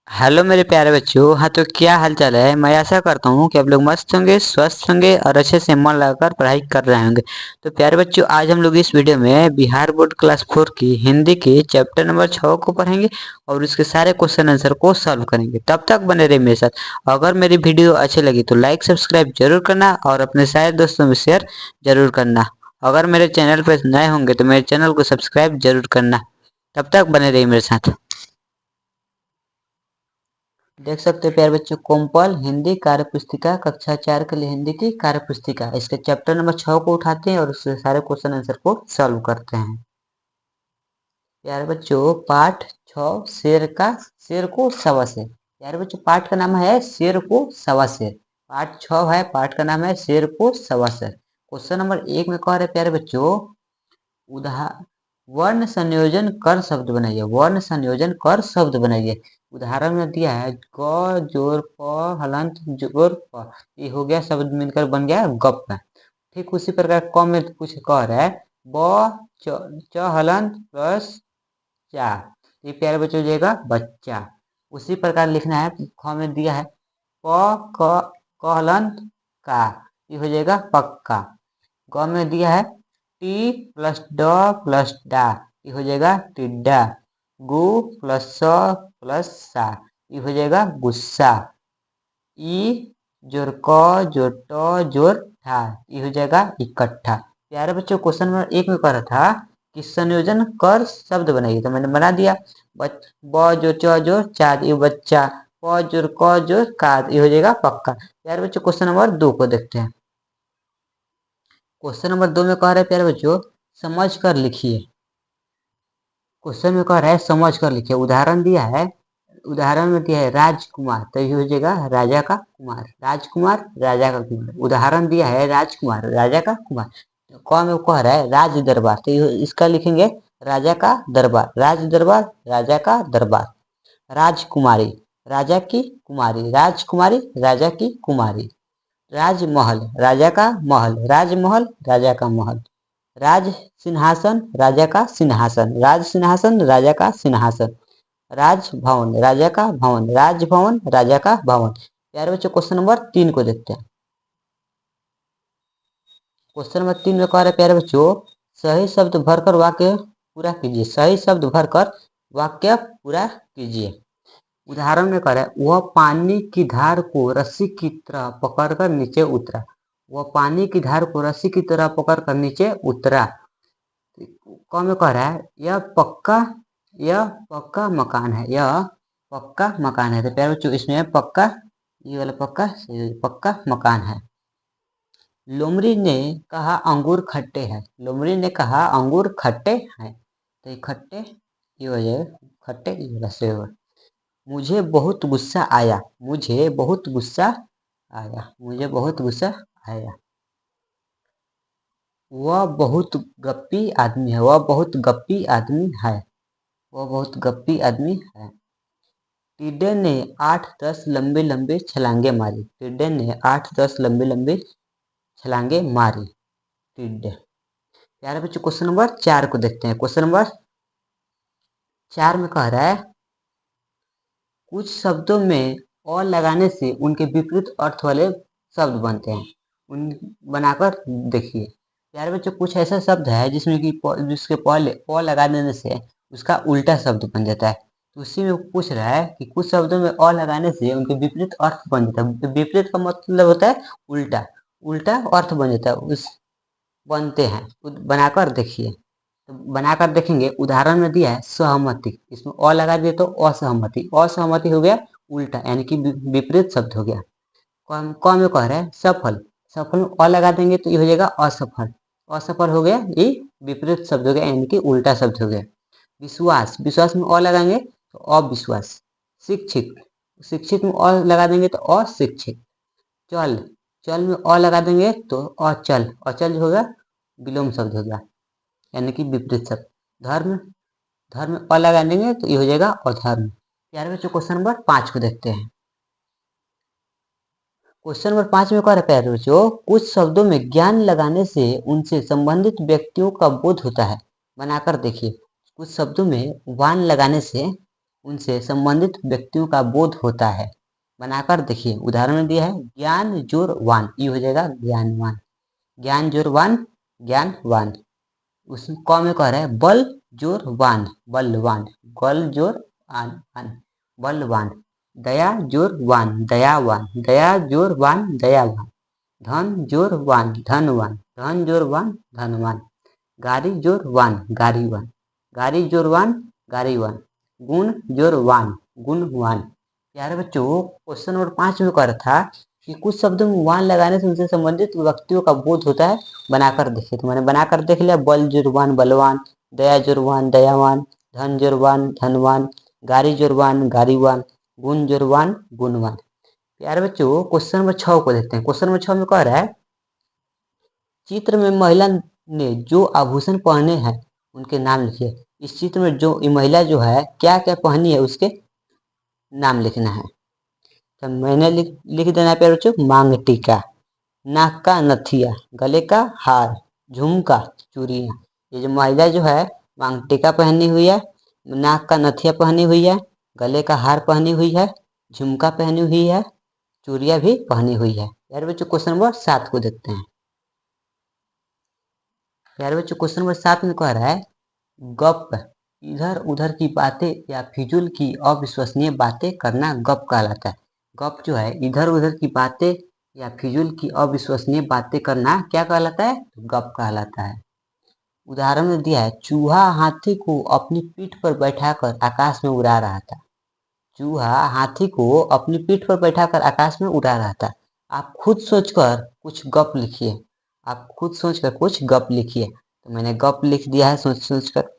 Hello मेरे प्यारे बच्चों। हाँ, तो क्या हाल चाल है। मैं आशा करता हूँ कि आप लोग मस्त होंगे, स्वस्थ होंगे और अच्छे से मन लगाकर पढ़ाई कर रहे होंगे। तो प्यारे बच्चों, आज हम लोग इस वीडियो में बिहार बोर्ड क्लास 4 की हिंदी के चैप्टर नंबर 6 को पढ़ेंगे और उसके सारे क्वेश्चन आंसर को सॉल्व करेंगे। तब तक बने रहिए मेरे साथ। अगर मेरी वीडियो अच्छी लगी तो लाइक सब्सक्राइब जरूर करना और अपने सारे दोस्तों में शेयर जरूर करना। अगर मेरे चैनल पर नए होंगे तो मेरे चैनल को सब्सक्राइब जरूर करना। तब तक बने रहिए मेरे साथ। देख सकते हैं प्यारे बच्चों, कोमपल हिंदी कार्य पुस्तिका कक्षा 4 के लिए हिंदी की कार्य पुस्तिका, इसके चैप्टर नंबर 6 को उठाते हैं और उसके सारे क्वेश्चन आंसर को सॉल्व करते हैं। प्यारे बच्चों, पाठ 6 शेर को सवा शेर। प्यारे बच्चों, पाठ का नाम है शेर को सवा शेर। पाठ 6 है, पाठ का नाम है शेर को सवा शेर। क्वेश्चन नंबर 1 में कह रहे प्यारे बच्चों, उदाहरण वर्ण संयोजन कर शब्द बनाइए। वर्ण संयोजन कर शब्द बनाइए। उदाहरण में दिया है ग जोर प हलंत जोर प, ये हो गया शब्द मिलकर बन गया गप। ठीक उसी प्रकार क में कुछ कह रहा है ब च हलंत प्लस चा, ये प्यारे बच्चों हो जाएगा बच्चा। उसी प्रकार लिखना है। ख में दिया है प क हलंत का, ये हो जाएगा पक्का। ग में दिया है टी प्लस ड प्लस डा, ये हो जाएगा टिड्डा। गु प्लस स प्लस सा, ये हो जाएगा गुस्सा। ई जोर क जोर ट जोर ठा, ये हो जाएगा इकट्ठा। प्यारे बच्चों, क्वेश्चन नंबर 1 में कह रहा था कि संयोजन कर शब्द बनाइए, तो मैंने बना दिया। ब जो च जो चाँद, ये बच्चा। प जोर क जो काद, ये हो जाएगा पक्का। प्यारे बच्चों, क्वेश्चन नंबर 2 को देखते हैं। क्वेश्चन नंबर 2 में कह रहे हैं प्यारे बच्चों, समझ कर लिखिए। क्वेश्चन में कह रहा है समझ कर लिखिए। उदाहरण दिया है, उदाहरण में दिया है राजकुमार, तो ये हो जाएगा राजा का कुमार। राजकुमार राजा का कुमार। उदाहरण दिया है राजकुमार राजा का कुमार। क में कह रहा है राज दरबार, तो इसका लिखेंगे राजा का दरबार। राज दरबार राजा का दरबार। राजकुमारी राजा की कुमारी। राजकुमारी राजा की कुमारी। राजमहल राजा का महल। राजमहल राजा का महल। राज सिंहासन राजा का सिंहासन। राज सिंहासन राजा का सिंहासन। राजभवन राजा का भवन। राजभवन राजा का भवन। प्यारे बच्चों, क्वेश्चन नंबर 3 को देखते हैं। क्वेश्चन नंबर 3 में कह रहे हैं प्यारे बच्चों, सही शब्द भरकर वाक्य पूरा कीजिए। सही शब्द भरकर वाक्य पूरा कीजिए। उदाहरण में कह रहा है वह पानी की धार को रस्सी की तरह पकड़कर नीचे उतरा। वह पानी की धार को रस्सी की तरह पकड़कर नीचे उतरा। क में कह रहा है यह पक्का मकान है। यह पक्का मकान है, तो प्यारे बच्चों इसमें पक्का, ये वाला पक्का पक्का मकान है। लोमड़ी ने कहा अंगूर खट्टे हैं। लोमड़ी ने कहा अंगूर खट्टे हैं, तो ये खट्टे, ये हो जाएगा खट्टे, ये वाला सही होगा। मुझे बहुत गुस्सा आया। मुझे बहुत गुस्सा आया। मुझे बहुत गुस्सा आया। वह बहुत गप्पी आदमी है। वह बहुत गप्पी आदमी है। वह बहुत गप्पी आदमी है। टिड्डे ने 8-10 लंबे लंबे छलांगे मारी। टिड्डे ने 8-10 लंबे लंबे छलांगे मारी। टिड्डे। प्यारे बच्चों, क्वेश्चन नंबर 4 को देखते हैं। क्वेश्चन नंबर 4 में कह रहा है कुछ शब्दों में और लगाने से उनके विपरीत अर्थ वाले शब्द बनते हैं। उन बनाकर देखिए। प्यारे बच्चों, कुछ ऐसा शब्द है जिसमें कि जिसके पहले अ लगा देने से उसका उल्टा शब्द बन जाता है। तो उसी में पूछ रहा है कि कुछ शब्दों में अ लगाने से उनके विपरीत अर्थ बन जाता है। तो विपरीत का मतलब होता है उल्टा। उल्टा अर्थ बन जाता है, उस बनते हैं। बनाकर देखिए। तो बनाकर देखेंगे। उदाहरण में दिया है सहमति, इसमें अ लगा दिए तो असहमति। असहमति हो गया उल्टा, यानी कि विपरीत शब्द हो गया। क में कह रहा है सफल। सफल में अ लगा देंगे तो ये हो जाएगा असफल। असफल हो गया, ये विपरीत शब्द हो गया, यानी कि उल्टा शब्द हो गया। विश्वास, विश्वास में अ लगाएंगे तो अविश्वास। शिक्षित, शिक्षित में अ लगा देंगे तो अशिक्षित। चल, चल में अ लगा देंगे तो अचल। अचल होगा विलोम शब्द हो गया, यानी कि विपरीत शब्द। धर्म, धर्म में अ लगा देंगे तो ये हो जाएगा अधर्म। प्यारे बच्चों, क्वेश्चन नंबर 5 को देखते हैं। क्वेश्चन नंबर 5 में कह रहा है प्यारे बच्चों, कुछ शब्दों में ज्ञान लगाने से उनसे संबंधित व्यक्तियों का बोध होता है। बनाकर देखिए। कुछ शब्दों में वान लगाने से उनसे संबंधित व्यक्तियों का बोध होता है। बनाकर देखिए, उदाहरण में दिया है ज्ञान जोर वान, ये हो जाएगा ज्ञानवान। ज्ञान जोर वान, ज्ञानवान। उस क में कह रहा है बल जोर वान, बलवान। बल जोर आन, आन, बलवान। दया जोर वान, दयावान। दया जोर वान, दयावान। धन जोर वान, धनवान। धन जोर वान, धनवान। गाड़ी जोर वान, गाड़ीवान। गाड़ी जोर वान, गाड़ीवान। गुण जोर वान, गुणवान। प्यारे बच्चों, क्वेश्चन नंबर 5 में कह रहा था कि कुछ शब्दों में वान लगाने से उनसे संबंधित व्यक्तियों का बोध होता है। बनाकर देखिए, तो मैंने बनाकर देख लिया। बल जुर्वान, बलवान। दया जुर्वान, दयावान। धन जुर्वान, धनवान। गाड़ी जुर्वान, गाड़ीवान। गुण जुर्वान, गुणवान। प्यारे बच्चों, क्वेश्चन नंबर 6 को देखते हैं। क्वेश्चन नंबर 6 में कह रहा है चित्र में महिला ने जो आभूषण पहने हैं उनके नाम लिखिए। इस चित्र में जो महिला जो है क्या क्या पहनी है उसके नाम लिखना है। तो मैंने लिख देना है प्यारे बच्चों, मांग टीका, नाक का नथिया, गले का हार, झुमका, चूड़ियां। ये जो महिला जो है मांग टीका पहनी हुई है, नाक का नथिया पहनी हुई है, गले का हार पहनी हुई है, झुमका पहनी हुई है, चूड़ियां भी पहनी हुई है। प्यारे बच्चों, क्वेश्चन नंबर 7 को देखते हैं। प्यारे बच्चों, क्वेश्चन नंबर 7 में कह रहा है गप, इधर उधर की बातें या फिजूल की अविश्वसनीय बातें करना गप कहलाता है। गप जो है इधर उधर की बातें या फिजूल की अविश्वसनीय बातें करना क्या कहलाता है? गप कहलाता है। उदाहरण में दिया है चूहा हाथी को अपनी पीठ पर बैठाकर आकाश में उड़ा रहा था। चूहा हाथी को अपनी पीठ पर बैठाकर आकाश में उड़ा रहा था। आप खुद सोचकर कुछ गप लिखिए। आप खुद सोचकर कुछ गप लिखिए। तो मैंने गप लिख दिया है सोच सोचकर।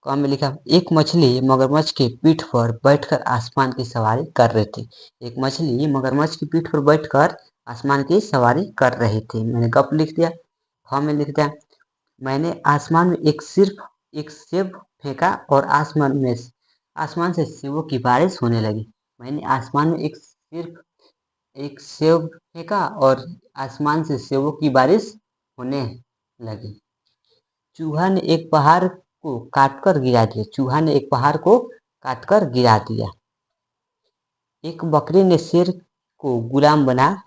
कम में लिखा एक मछली मगरमच्छ की पीठ पर बैठकर आसमान की सवारी कर रही थी। एक मछली मगरमच्छ की पीठ पर बैठकर आसमान की सवारी कर रही थी। मैंने गप लिख दिया। ख में लिख दिया मैंने आसमान में सिर्फ एक सेब फेंका और आसमान से सेबों की बारिश होने लगी। मैंने आसमान में सिर्फ एक सेब फेंका और आसमान से सेबों की बारिश होने लगी। चूहा ने एक पहाड़ को काटकर गिरा दिया। चूहा ने एक पहाड़ को काटकर गिरा दिया। एक बकरी ने शेर को गुलाम बना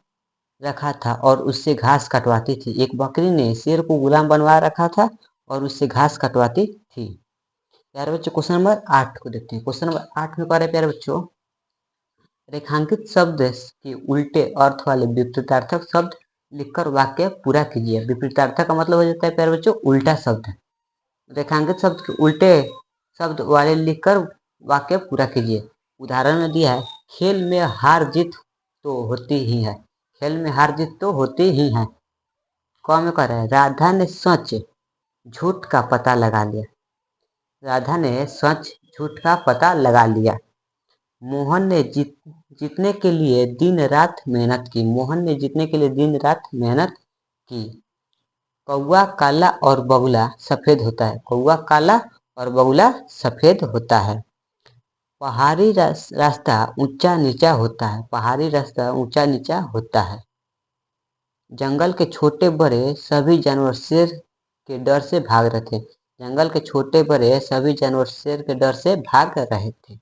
रखा था और उससे घास कटवाती थी। एक बकरी ने शेर को गुलाम बनवा रखा था और उससे घास कटवाती थी। प्यारे बच्चों, क्वेश्चन नंबर 8 को देखते हैं। क्वेश्चन नंबर 8 में कह रहे प्यारे बच्चों रेखांकित शब्द के उल्टे अर्थ वाले विपरीतार्थक शब्द लिखकर वाक्य पूरा कीजिए। विपरीतार्थक का मतलब हो जाता है प्यारे बच्चों उल्टा शब्द। रेखांकित शब्द के उल्टे शब्द वाले लिखकर वाक्य पूरा कीजिए। उदाहरण में दिया है खेल में हार जीत तो होती ही है। खेल में हार जीत तो होती ही है। क में कह रहा है राधा ने सच झूठ का पता लगा लिया। राधा ने सच झूठ का पता लगा लिया। मोहन ने जीतने के लिए दिन रात मेहनत की। मोहन ने जीतने के लिए दिन रात मेहनत की। कौवा काला और बगुला सफेद होता है। कौवा काला और बगुला सफेद होता है। पहाड़ी रास्ता ऊंचा नीचा होता है। पहाड़ी रास्ता ऊंचा नीचा होता है। जंगल के छोटे बड़े सभी जानवर शेर के डर से भाग रहे थे। जंगल के छोटे बड़े सभी जानवर शेर के डर से भाग रहे थे।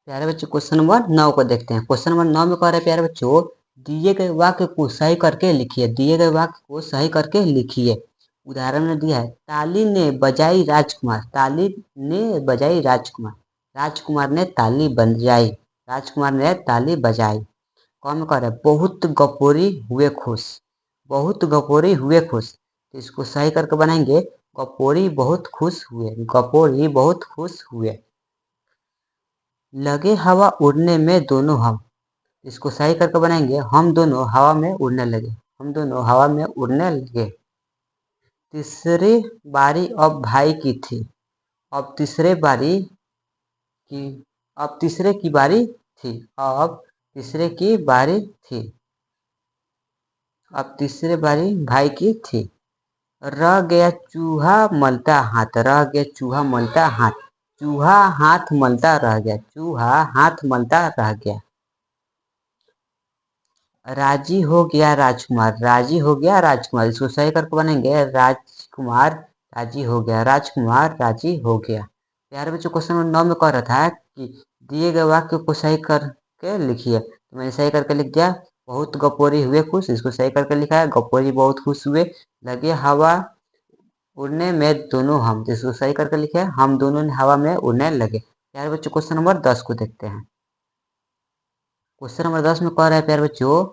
प्यारे बच्चों, क्वेश्चन नंबर 9 को देखते हैं। क्वेश्चन नंबर 9 में कह रहे हैं प्यारे बच्चों दिए गए वाक्य को सही करके लिखिए। दिए गए वाक्य को सही करके लिखिए। उदाहरण में दिया है ताली ने बजाई राजकुमार। ताली ने बजाई राजकुमार। राजकुमार ने ताली बजाई। राजकुमार ने ताली बजाई। कौन कह रहा है बहुत गपोरी हुए खुश। बहुत गपोरी हुए खुश। तो इसको सही करके बनाएंगे गपोरी बहुत खुश हुए। गपोरी बहुत खुश हुए। लगे हवा उड़ने में दोनों हम। इसको सही करके बनाएंगे हम दोनों हवा में उड़ने लगे। हम दोनों हवा में उड़ने लगे। तीसरी बारी अब भाई की थी। अब तीसरे की अब तीसरे की बारी थी। अब तीसरे की बारी थी। अब तीसरे बारी भाई की थी। रह गया चूहा मलता हाथ। रह गया चूहा मलता हाथ। चूहा हाथ मलता रह गया। चूहा हाथ मलता रह गया। राजी हो गया राजकुमार। राजी हो गया राजकुमार। इसको सही करके बनेंगे राजकुमार राजी हो गया। राजकुमार राजी हो गया। प्यारे बच्चों क्वेश्चन नंबर 9 में कह रहा था कि दिए गए वाक्य को सही करके लिखिए। तो मैंने सही करके लिख दिया, बहुत गपोरी हुए खुश, इसको सही करके लिखा है, गपोरी बहुत खुश हुए, लगे हवा उड़ने में दोनों हम, तो इसको सही करके लिखे हम दोनों ने हवा में उड़ने लगे। प्यारे बच्चों क्वेश्चन नंबर 10 को देखते हैं। क्वेश्चन नंबर 10 में कह रहा है प्यारे बच्चों,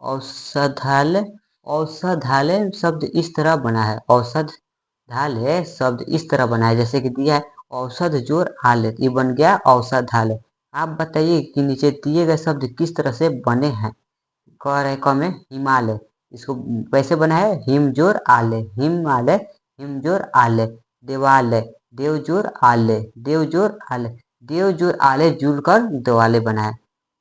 औषधालय, औषधालय शब्द इस तरह बना है, औषधालय शब्द इस तरह बना है, जैसे कि दिया है औषध जोर आलय, ये बन गया औषधालय। आप बताइए कि नीचे दिए गए शब्द किस तरह से बने हैं। कह रहे क में हिमालय, इसको कैसे बना है, हिमजोर आलय, हिमालय हिमजोर आलय। देवालय, देवजोर आलय, देवजोर आलय, देवजोर आलय जुड़कर देवालय बना है।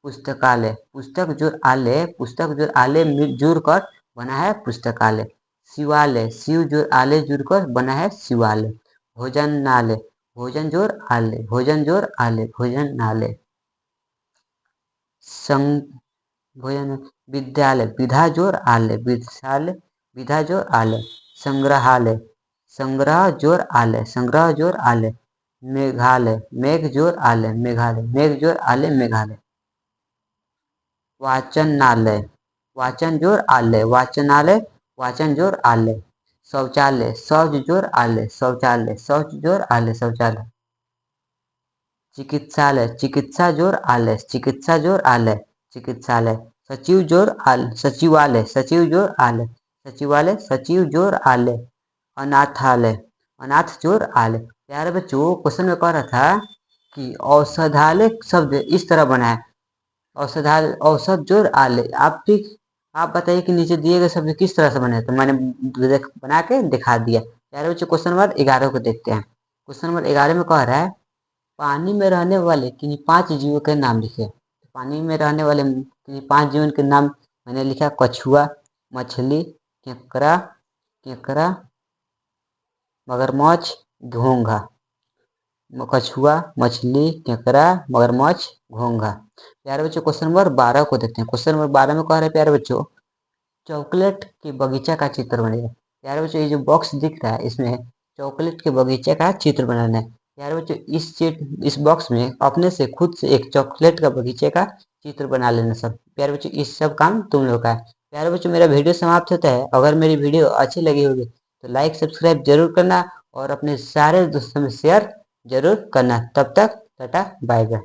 पुस्तकालय, पुस्तक जोर आलय, पुस्तक जोर आलय जुड़कर बना है पुस्तकालय। शिवालय, शिव जोर आलय जुड़कर बना है शिवालय। भोजनालय, भोजन जोर आलय, भोजन जोर आलय, भोजनालय। संग भोजन विद्यालय, विधा जोर आलय, विद्यालय, विधा जोर आलय। संग्रहालय, संग्रह जोर आलय, संग्रह जोर आलय। मेघालय, मेघ जोर आलय, मेघालय, मेघ जोर आलय, मेघालय। वाचनालय, वाचन जोर आलय, वाचनालय, वाचन जोर आलय। शौचालय, शौच जोर आलय, शौचालय, शौच जोर आलय, शौचालय। चिकित्सालय, चिकित्सा जोर आलय, चिकित्सा जोर आलय, चिकित्सालय। सचिव जोर आलय, सचिवालय, सचिव जोर आलय, सचिवालय, सचिव जोर आलय। अनाथालय, अनाथ जोर आलय। प्यारे बच्चों क्वेश्चन में कह रहा था कि औषधालय शब्द इस तरह बना है, औषधालय, औषध जोर आलय। आप बताइए कि नीचे दिए गए शब्द किस तरह से बने, तो मैंने बना के दिखा दिया। प्यारे बच्चों क्वेश्चन नंबर 11 को देखते हैं। क्वेश्चन नंबर 11 में कह रहा है, पानी में रहने वाले किन्हीं 5 जीवों के नाम लिखे। पानी में रहने वाले किन्हीं 5 जीवों के नाम मैंने लिखा, कछुआ, मछली, केकड़ा, केकड़ा, मगरमच्छ, घोंघा। कछुआ, मछली, केकड़ा, मगरमच्छ, घोंघा। प्यारे बच्चों क्वेश्चन नंबर 12 को देखते हैं। क्वेश्चन नंबर 12 में कह रहे हैं प्यारे बच्चों, चॉकलेट के बगीचा का चित्र बनेगा। प्यारे बच्चों ये जो बॉक्स दिख रहा है इसमें चॉकलेट के बगीचे का चित्र बनाना है। प्यारे बच्चों इस बॉक्स में अपने से खुद से एक चॉकलेट का बगीचे का चित्र बना लेना सब। प्यारे बच्चों इस सब काम तुम लोग का है। प्यारे बच्चों मेरा वीडियो समाप्त होता है। अगर मेरी वीडियो अच्छी लगी होगी तो लाइक सब्सक्राइब जरूर करना और अपने सारे दोस्तों में शेयर जरूर करना। तब तक टाटा बाय बाय।